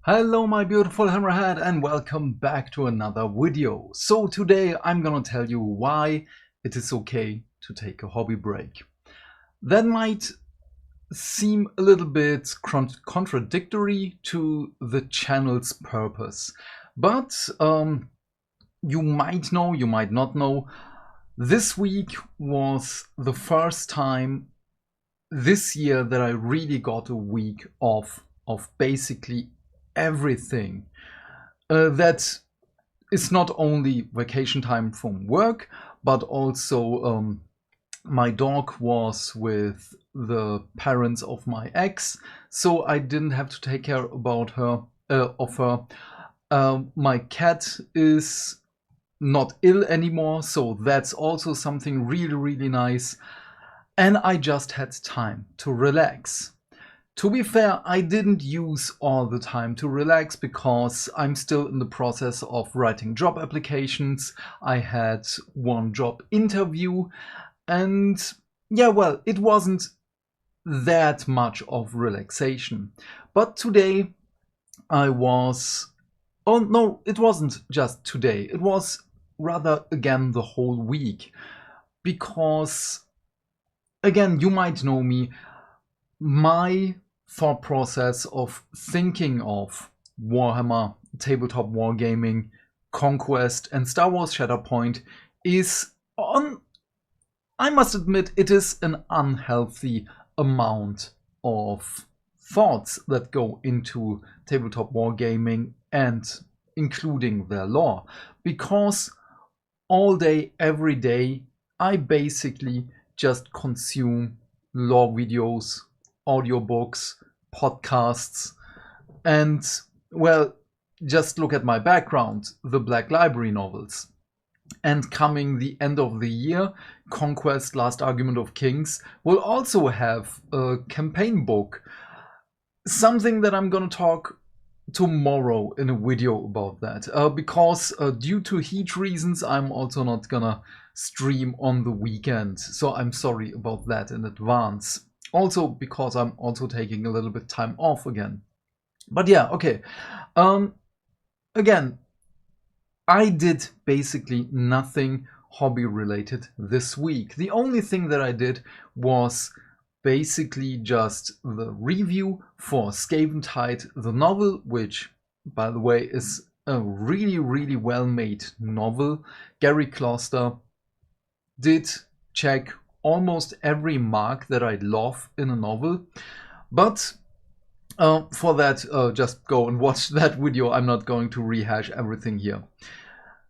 Hello my beautiful hammerhead and welcome back to another video. So today I'm gonna tell you why it is okay to take a hobby break. That might seem a little bit contradictory to the channel's purpose, but you might know, you might not know, this week was the first time this year that I really got a week off of basically everything. That is not only vacation time from work, but also my dog was with the parents of my ex, so I didn't have to take care about her of her. My cat is not ill anymore, so that's also something really nice. And I just had time to relax. To be fair, I didn't use all the time to relax because I'm still in the process of writing job applications. I had one job interview and yeah, well, it wasn't that much of relaxation. But today I was... Oh no, it wasn't just today. It was rather again the whole week. Because, again, you might know me, my thought process of thinking of Warhammer, tabletop wargaming, Conquest, and Star Wars Shatterpoint is on, I must admit, it is an unhealthy amount of thoughts that go into tabletop wargaming and including their lore. Because all day, every day, I basically just consume lore videos, audiobooks, podcasts, and, well, just look at my background, the Black Library novels. And coming the end of the year, Conquest Last Argument of Kings will also have a campaign book. Something that I'm gonna talk tomorrow in a video about that. Because due to heat reasons, I'm also not gonna stream on the weekend. So I'm sorry about that in advance. Also because I'm also taking a little bit time off again. But yeah, okay. Again, I did basically nothing hobby related this week. The only thing that I did was basically just the review for Skaven Tide, the novel, which, by the way, is a really well made novel. Gary Kloster did check almost every mark that I love in a novel. But for that, just go and watch that video. I'm not going to rehash everything here.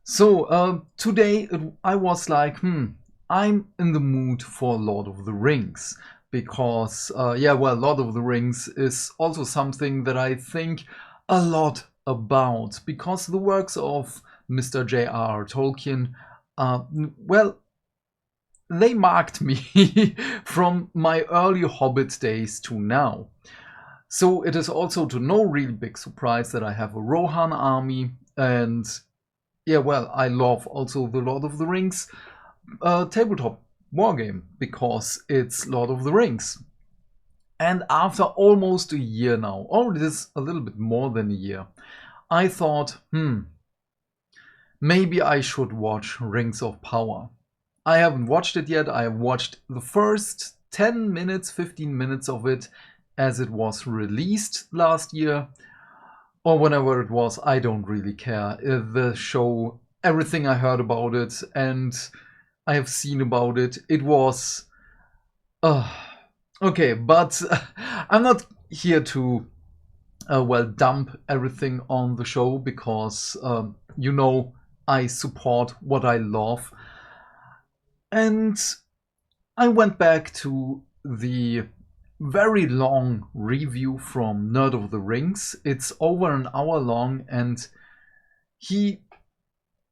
So today I was like, I'm in the mood for Lord of the Rings. Because, yeah, well, Lord of the Rings is also something that I think a lot about. Because the works of Mr. J.R.R. Tolkien, well, they marked me from my early Hobbit days to now. So it is also to no real big surprise that I have a Rohan army. And yeah, well, I love also the Lord of the Rings tabletop wargame because it's Lord of the Rings. And after almost a year now, or it is a little bit more than a year, I thought, maybe I should watch Rings of Power. I haven't watched it yet. I have watched the first 10 minutes, 15 minutes of it as it was released last year. Or whenever it was, I don't really care. The show, everything I heard about it and I have seen about it, it was... okay, but I'm not here to, well, dump everything on the show because, you know, I support what I love. And I went back to the very long review from Nerd of the Rings. It's over an hour long and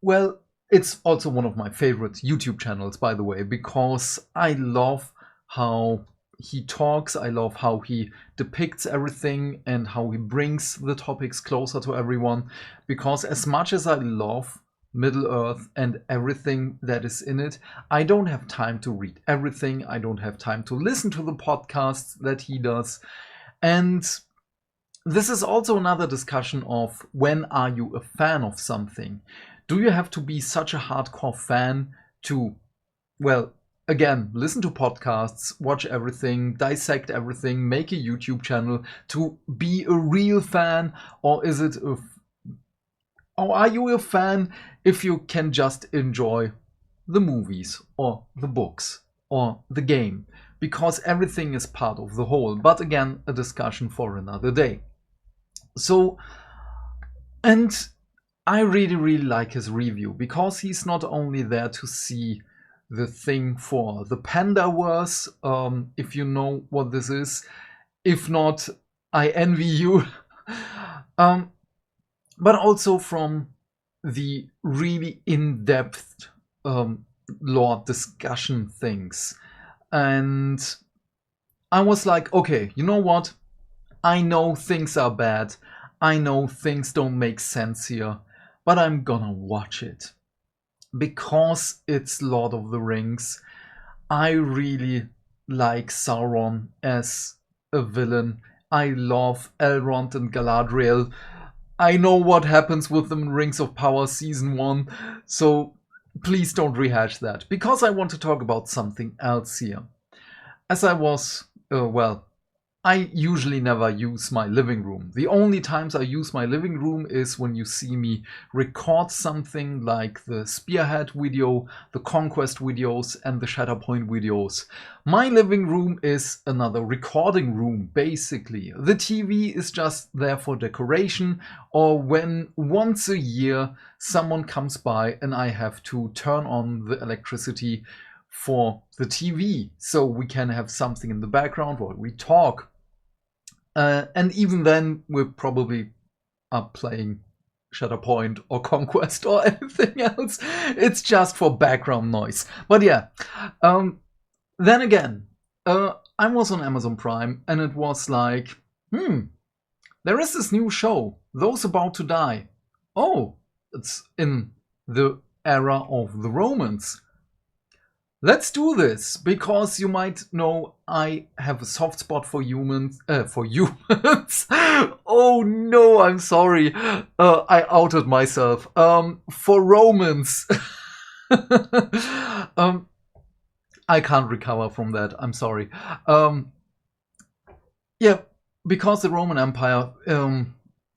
well, it's also one of my favorite YouTube channels, by the way, because I love how he talks, I love how he depicts everything and how he brings the topics closer to everyone. Because as much as I love Middle-earth and everything that is in it, I don't have time to read everything. I don't have time to listen to the podcasts that he does. And this is also another discussion of when are you a fan of something? Do you have to be such a hardcore fan to, well, again, listen to podcasts, watch everything, dissect everything, make a YouTube channel to be a real fan? Or is it a, or are you a fan if you can just enjoy the movies or the books or the game? Because everything is part of the whole. But again, a discussion for another day. So, and I really like his review, because he's not only there to see the thing for the Pandaverse, if you know what this is. If not, I envy you. But also from the really in-depth lore discussion things. And I was like, okay, you know what? I know things are bad. I know things don't make sense here. But I'm gonna watch it. Because it's Lord of the Rings. I really like Sauron as a villain. I love Elrond and Galadriel. I know what happens with them in Rings of Power Season 1, so please don't rehash that. Because I want to talk about something else here. As I was, well, I usually never use my living room. The only times I use my living room is when you see me record something like the Spearhead video, the Conquest videos, and the Shatterpoint videos. My living room is another recording room, basically. The TV is just there for decoration, or when once a year someone comes by and I have to turn on the electricity for the TV, so we can have something in the background while we talk. And even then, we're probably up playing Shatterpoint or Conquest or anything else. It's just for background noise. But yeah, then again, I was on Amazon Prime, and it was like, there is this new show, Those About to Die. Oh, it's in the era of the Romans. Let's do this, because you might know I have a soft spot for humans. Oh no, I'm sorry. I outed myself. For Romans. I can't recover from that. I'm sorry. Yeah, because the Roman Empire,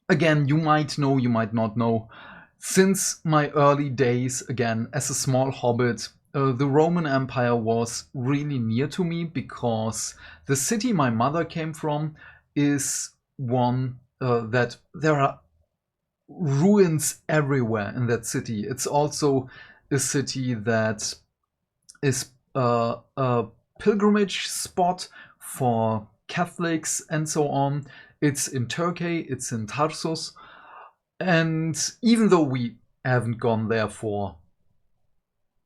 again, you might know, you might not know. Since my early days, again, as a small hobbit, the Roman Empire was really near to me, because the city my mother came from is one that there are ruins everywhere in that city. It's also a city that is a pilgrimage spot for Catholics and so on. It's in Turkey, it's in Tarsus. And even though we haven't gone there for,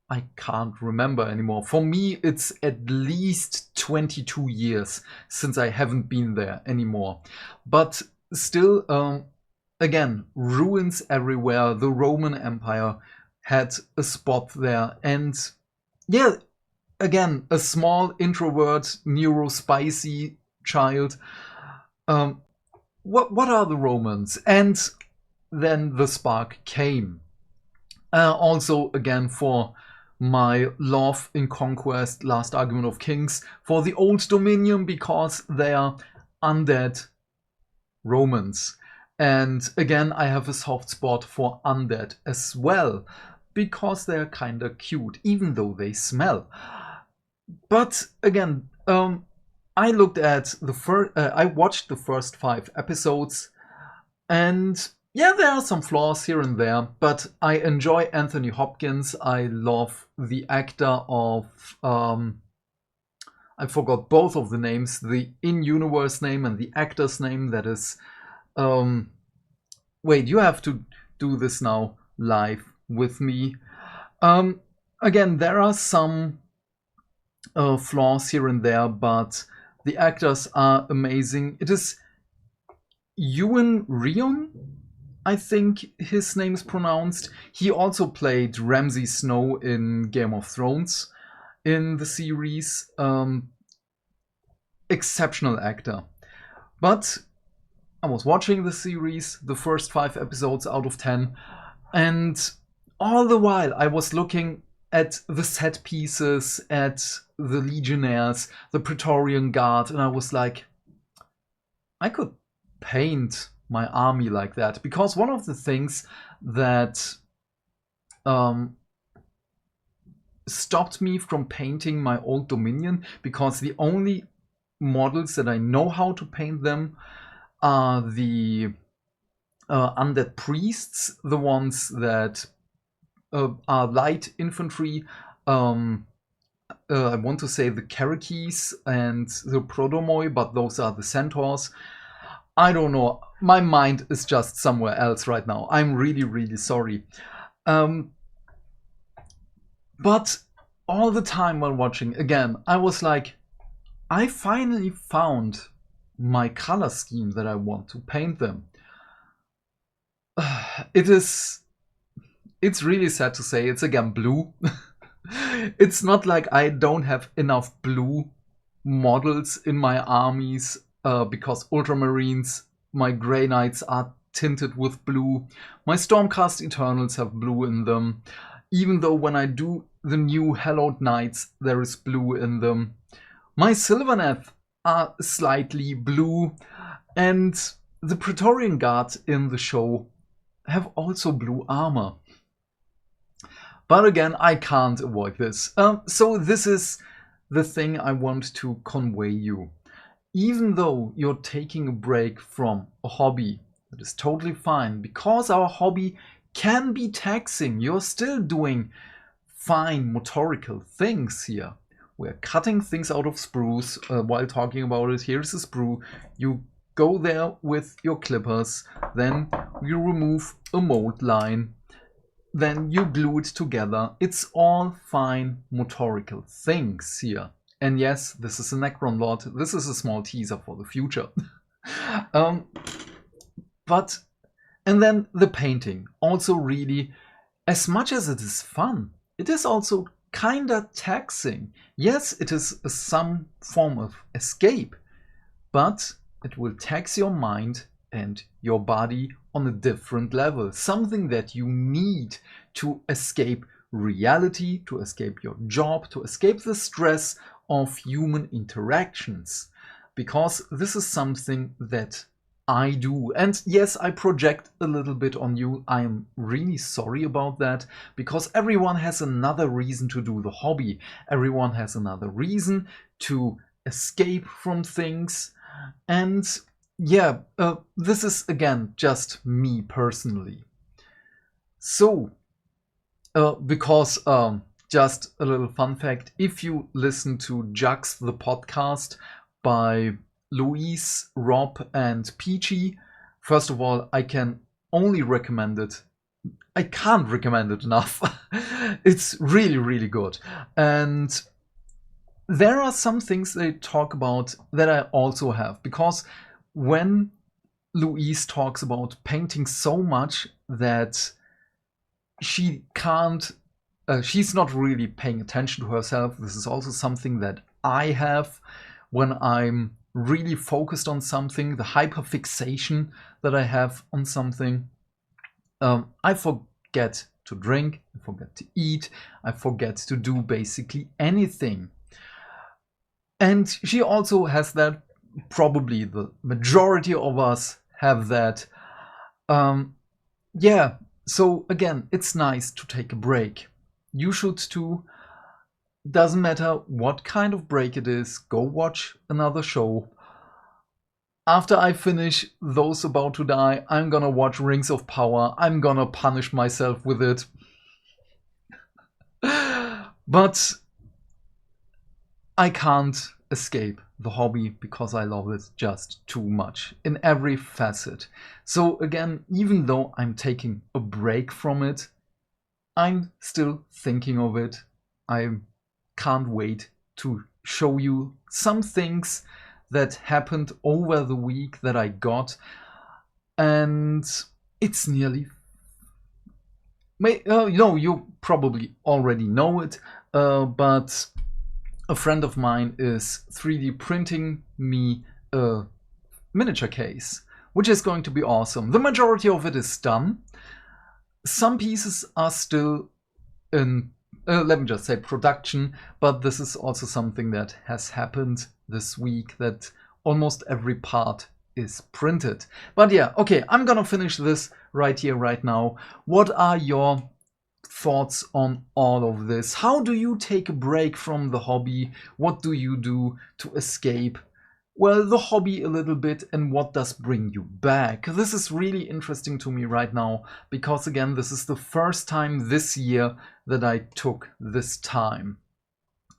I can't remember anymore. For me, it's at least 22 years since I haven't been there anymore. But still, again, ruins everywhere. The Roman Empire had a spot there. And yeah, again, a small introvert, neurospicy child. What are the Romans? And then the spark came. Also, again, for my love in Conquest, Last Argument of Kings, for the Old Dominion, because they are undead Romans. And again, I have a soft spot for undead as well, because they're kinda cute, even though they smell. But again, I looked at I watched the first 5 episodes, and yeah, there are some flaws here and there, but I enjoy Anthony Hopkins. I love the actor of, I forgot both of the names, the in-universe name and the actor's name. That is, wait, you have to do this now live with me. Again, there are some flaws here and there, but the actors are amazing. It is Ewan Rion, I think his name is pronounced. He also played Ramsay Snow in Game of Thrones in the series. Exceptional actor. But I was watching the series, the first 5 episodes out of 10, and all the while I was looking at the set pieces, at the Legionnaires, the Praetorian Guard, and I was like, I could paint my army like that. Because one of the things that stopped me from painting my old Dominion, because the only models that I know how to paint them are the undead priests, the ones that are light infantry. I want to say the Cherokees and the Prodomoi, but those are the centaurs. I don't know. My mind is just somewhere else right now. I'm really, really sorry. But all the time while watching, again, I was like, I finally found my color scheme that I want to paint them. It's really sad to say, it's again blue. It's not like I don't have enough blue models in my armies, because Ultramarines, my Grey Knights are tinted with blue. My Stormcast Eternals have blue in them. Even though when I do the new Hallowed Knights, there is blue in them. My Sylvaneth are slightly blue, and the Praetorian Guard in the show have also blue armor. But again, I can't avoid this. So this is the thing I want to convey you. Even though you're taking a break from a hobby, that is totally fine, because our hobby can be taxing. You're still doing fine motorical things here. We're cutting things out of sprues while talking about it. Here's a sprue. You go there with your clippers, then you remove a mold line, then you glue it together. It's all fine motorical things here. And yes, this is a Necron Lord. This is a small teaser for the future. And then the painting. Also really, as much as it is fun, it is also kinda taxing. Yes, it is some form of escape, but it will tax your mind and your body on a different level. Something that you need to escape reality, to escape your job, to escape the stress of human interactions. Because this is something that I do. And yes, I project a little bit on you. I am really sorry about that, because everyone has another reason to do the hobby. Everyone has another reason to escape from things. And yeah, this is again just me personally. So, because just a little fun fact, if you listen to Jux the podcast by Louise, Rob, and Peachy, first of all, I can only recommend it. I can't recommend it enough. It's really, really good. And there are some things they talk about that I also have, because when Louise talks about painting so much that she can't, she's not really paying attention to herself. This is also something that I have when I'm really focused on something, the hyperfixation that I have on something. I forget to drink, I forget to eat, I forget to do basically anything. And she also has that. Probably the majority of us have that. Yeah, so again, it's nice to take a break. You should too. Doesn't matter what kind of break it is, go watch another show. After I finish Those About to Die, I'm gonna watch Rings of Power. I'm gonna punish myself with it. But I can't escape the hobby because I love it just too much in every facet. So again, even though I'm taking a break from it, I'm still thinking of it. I can't wait to show you some things that happened over the week that I got. And it's nearly... you probably already know it, but a friend of mine is 3D printing me a miniature case, which is going to be awesome. The majority of it is done. Some pieces are still in, let me just say, production, but this is also something that has happened this week, that almost every part is printed. But yeah, okay, I'm gonna finish this right here, right now. What are your thoughts on all of this? How do you take a break from the hobby? What do you do to escape, well, the hobby a little bit, and what does bring you back? This is really interesting to me right now, because again, this is the first time this year that I took this time.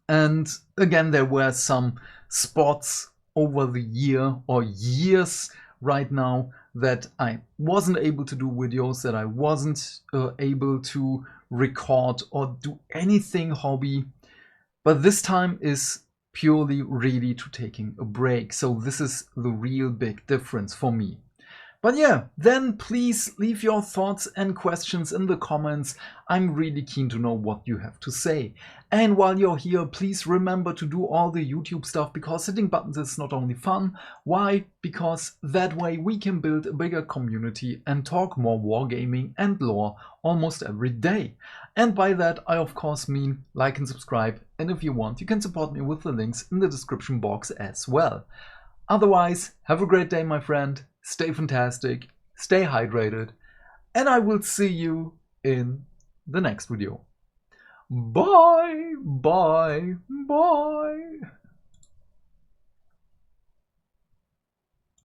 And again, there were some spots over the year or years right now that I wasn't able to do videos, that I wasn't able to record or do anything hobby. But this time is purely really to taking a break. So this is the real big difference for me. But yeah, then please leave your thoughts and questions in the comments. I'm really keen to know what you have to say. And while you're here, please remember to do all the YouTube stuff, because hitting buttons is not only fun. Why? Because that way we can build a bigger community and talk more wargaming and lore almost every day. And by that I of course mean like and subscribe, and if you want, you can support me with the links in the description box as well. Otherwise, have a great day, my friend. Stay fantastic, stay hydrated, and I will see you in the next video. Bye, bye, bye.